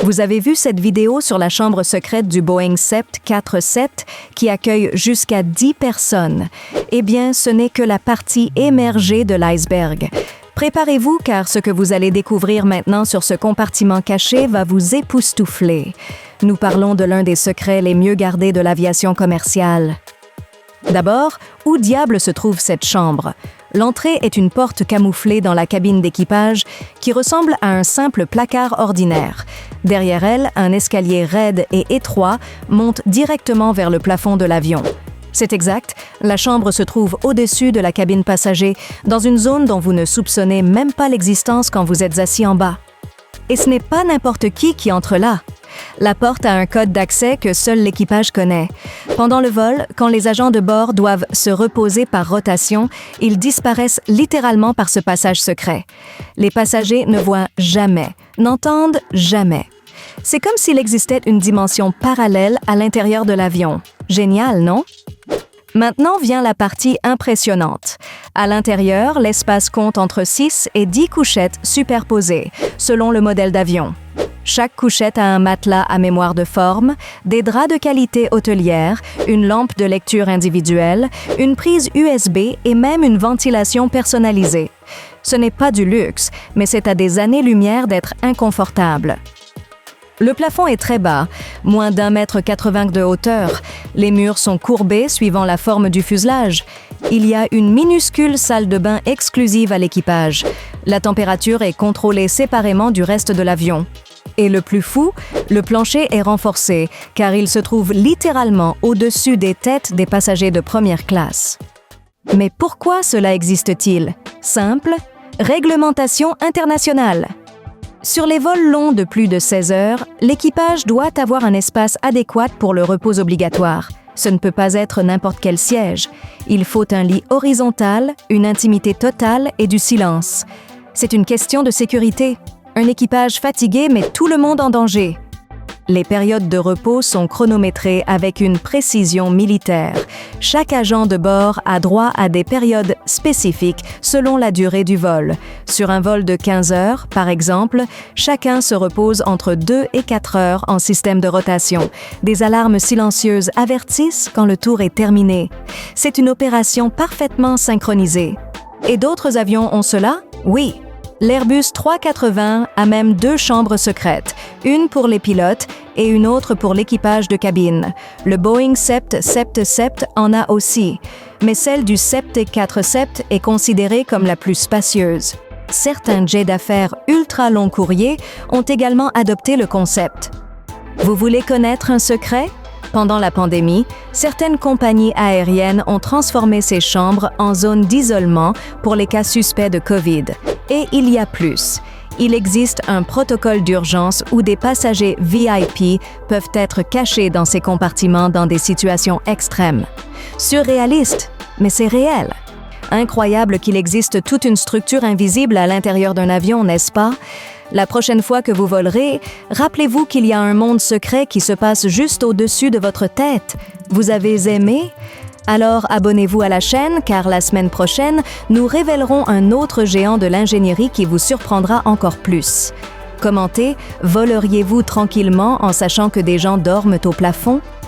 Vous avez vu cette vidéo sur la chambre secrète du Boeing 747 qui accueille jusqu'à 10 personnes. Eh bien, ce n'est que la partie émergée de l'iceberg. Préparez-vous car ce que vous allez découvrir maintenant sur ce compartiment caché va vous époustoufler. Nous parlons de l'un des secrets les mieux gardés de l'aviation commerciale. D'abord, où diable se trouve cette chambre? L'entrée est une porte camouflée dans la cabine d'équipage qui ressemble à un simple placard ordinaire. Derrière elle, un escalier raide et étroit monte directement vers le plafond de l'avion. C'est exact, la chambre se trouve au-dessus de la cabine passager, dans une zone dont vous ne soupçonnez même pas l'existence quand vous êtes assis en bas. Et ce n'est pas n'importe qui entre là. La porte a un code d'accès que seul l'équipage connaît. Pendant le vol, quand les agents de bord doivent se reposer par rotation, ils disparaissent littéralement par ce passage secret. Les passagers ne voient jamais, n'entendent jamais. C'est comme s'il existait une dimension parallèle à l'intérieur de l'avion. Génial, non? Maintenant vient la partie impressionnante. À l'intérieur, l'espace compte entre 6 et 10 couchettes superposées, selon le modèle d'avion. Chaque couchette a un matelas à mémoire de forme, des draps de qualité hôtelière, une lampe de lecture individuelle, une prise USB et même une ventilation personnalisée. Ce n'est pas du luxe, mais c'est à des années-lumière d'être inconfortable. Le plafond est très bas, moins d'1,80 m de hauteur. Les murs sont courbés suivant la forme du fuselage. Il y a une minuscule salle de bain exclusive à l'équipage. La température est contrôlée séparément du reste de l'avion. Et le plus fou, le plancher est renforcé, car il se trouve littéralement au-dessus des têtes des passagers de première classe. Mais pourquoi cela existe-t-il? Simple, réglementation internationale. Sur les vols longs de plus de 16 heures, l'équipage doit avoir un espace adéquat pour le repos obligatoire. Ce ne peut pas être n'importe quel siège. Il faut un lit horizontal, une intimité totale et du silence. C'est une question de sécurité. Un équipage fatigué met tout le monde en danger. Les périodes de repos sont chronométrées avec une précision militaire. Chaque agent de bord a droit à des périodes spécifiques selon la durée du vol. Sur un vol de 15 heures, par exemple, chacun se repose entre 2 et 4 heures en système de rotation. Des alarmes silencieuses avertissent quand le tour est terminé. C'est une opération parfaitement synchronisée. Et d'autres avions ont cela? Oui. L'Airbus 380 a même 2 chambres secrètes, une pour les pilotes et une autre pour l'équipage de cabine. Le Boeing 777 en a aussi, mais celle du 747 est considérée comme la plus spacieuse. Certains jets d'affaires ultra long courrier ont également adopté le concept. Vous voulez connaître un secret? Pendant la pandémie, certaines compagnies aériennes ont transformé ces chambres en zones d'isolement pour les cas suspects de COVID. Et il y a plus. Il existe un protocole d'urgence où des passagers VIP peuvent être cachés dans ces compartiments dans des situations extrêmes. Surréaliste, mais c'est réel. Incroyable qu'il existe toute une structure invisible à l'intérieur d'un avion, n'est-ce pas? La prochaine fois que vous volerez, rappelez-vous qu'il y a un monde secret qui se passe juste au-dessus de votre tête. Vous avez aimé? Alors abonnez-vous à la chaîne car la semaine prochaine, nous révélerons un autre géant de l'ingénierie qui vous surprendra encore plus. Commentez, voleriez-vous tranquillement en sachant que des gens dorment au plafond?